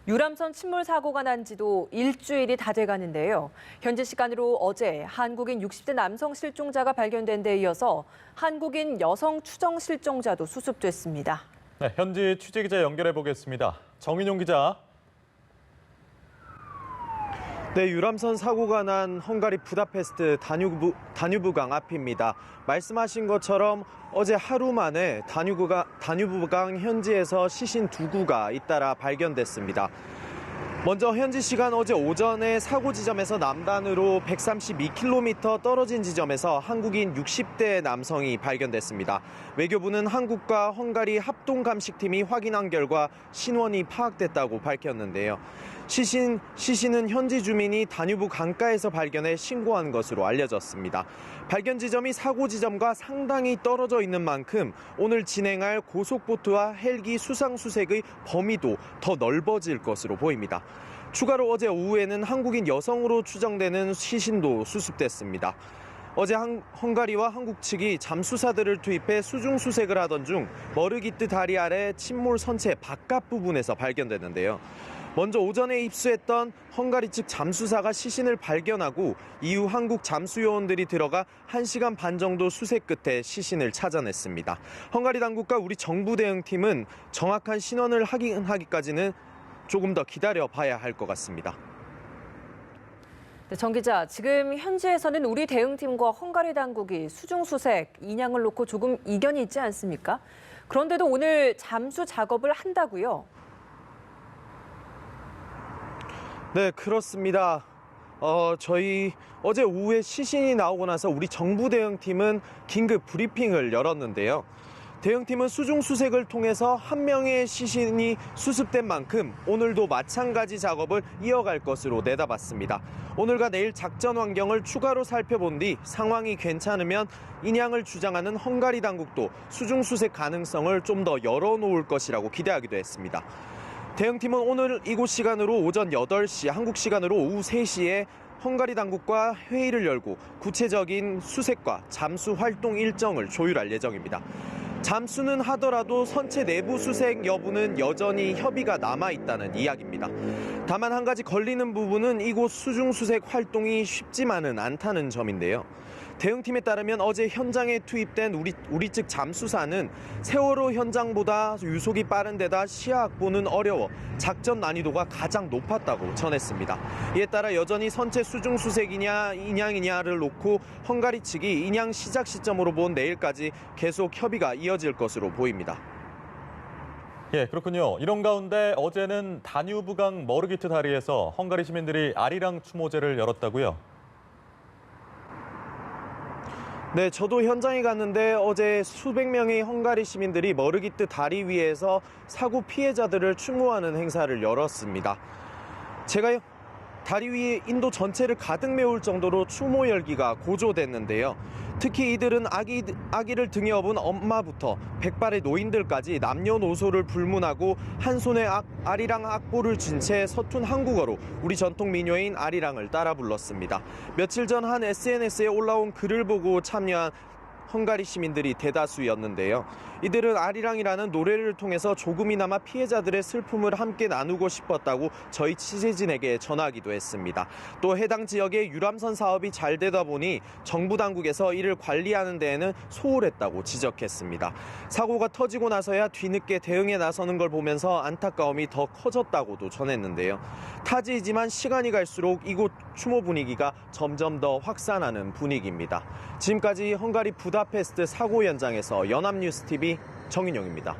유람선 침몰 사고가 난 지도 일주일이 다 돼가는데요. 현지 시간으로 어제 한국인 60대 남성 실종자가 발견된 데 이어서 한국인 여성 추정 실종자도 수습됐습니다. 네, 현지 취재기자 연결해 보겠습니다. 정인용 기자. 네, 유람선 사고가 난 헝가리 부다페스트 다뉴브강 앞입니다. 말씀하신 것처럼 어제 하루 만에 다뉴브강 현지에서 시신 2구가 잇따라 발견됐습니다. 먼저 현지 시간 어제 오전에 사고 지점에서 남단으로 132km 떨어진 지점에서 한국인 60대 남성이 발견됐습니다. 외교부는 한국과 헝가리 합동감식팀이 확인한 결과 신원이 파악됐다고 밝혔는데요. 시신은 현지 주민이 다뉴브 강가에서 발견해 신고한 것으로 알려졌습니다. 발견 지점이 사고 지점과 상당히 떨어져 있는 만큼 오늘 진행할 고속보트와 헬기 수상수색의 범위도 더 넓어질 것으로 보입니다. 추가로 어제 오후에는 한국인 여성으로 추정되는 시신도 수습됐습니다. 어제 헝가리와 한국 측이 잠수사들을 투입해 수중수색을 하던 중 머르기트 다리 아래 침몰 선체 바깥 부분에서 발견됐는데요. 먼저 오전에 입수했던 헝가리 측 잠수사가 시신을 발견하고 이후 한국 잠수요원들이 들어가 1시간 반 정도 수색 끝에 시신을 찾아냈습니다. 헝가리 당국과 우리 정부 대응팀은 정확한 신원을 확인하기까지는 조금 더 기다려봐야 할 것 같습니다. 네, 정 기자, 지금 현지에서는 우리 대응팀과 헝가리 당국이 수중수색, 인양을 놓고 조금 이견이 있지 않습니까? 그런데도 오늘 잠수 작업을 한다고요? 네, 그렇습니다. 저희 어제 오후에 시신이 나오고 나서 우리 정부 대응팀은 긴급 브리핑을 열었는데요. 대응팀은 수중수색을 통해서 한 명의 시신이 수습된 만큼 오늘도 마찬가지 작업을 이어갈 것으로 내다봤습니다. 오늘과 내일 작전 환경을 추가로 살펴본 뒤 상황이 괜찮으면 인양을 주장하는 헝가리 당국도 수중수색 가능성을 좀 더 열어놓을 것이라고 기대하기도 했습니다. 대응팀은 오늘 이곳 시간으로 오전 8시, 한국 시간으로 오후 3시에 헝가리 당국과 회의를 열고 구체적인 수색과 잠수 활동 일정을 조율할 예정입니다. 잠수는 하더라도 선체 내부 수색 여부는 여전히 협의가 남아있다는 이야기입니다. 다만 한 가지 걸리는 부분은 이곳 수중수색 활동이 쉽지만은 않다는 점인데요. 대응팀에 따르면 어제 현장에 투입된 우리 측 잠수사는 세월호 현장보다 유속이 빠른 데다 시야 확보는 어려워 작전 난이도가 가장 높았다고 전했습니다. 이에 따라 여전히 선체 수중수색이냐 인양이냐를 놓고 헝가리 측이 인양 시작 시점으로 본 내일까지 계속 협의가 이어질 것으로 보입니다. 예, 그렇군요. 이런 가운데 어제는 다뉴브강 머르기트 다리에서 헝가리 시민들이 아리랑 추모제를 열었다고요? 네, 저도 현장에 갔는데 어제 수백 명의 헝가리 시민들이 머르기트 다리 위에서 사고 피해자들을 추모하는 행사를 열었습니다. 제가 다리 위에 인도 전체를 가득 메울 정도로 추모 열기가 고조됐는데요. 특히 이들은 아기를 등에 업은 엄마부터 백발의 노인들까지 남녀노소를 불문하고 한 손에 아리랑 악보를 쥔 채 서툰 한국어로 우리 전통 민요인 아리랑을 따라 불렀습니다. 며칠 전 한 SNS에 올라온 글을 보고 참여한 헝가리 시민들이 대다수였는데요. 이들은 아리랑이라는 노래를 통해서 조금이나마 피해자들의 슬픔을 함께 나누고 싶었다고 저희 취재진에게 전하기도 했습니다. 또 해당 지역의 유람선 사업이 잘 되다 보니 정부 당국에서 이를 관리하는 데에는 소홀했다고 지적했습니다. 사고가 터지고 나서야 뒤늦게 대응에 나서는 걸 보면서 안타까움이 더 커졌다고도 전했는데요. 타지이지만 시간이 갈수록 이곳 추모 분위기가 점점 더 확산하는 분위기입니다. 지금까지 헝가리 부다페스트 사고 현장에서 연합뉴스TV 정인용입니다.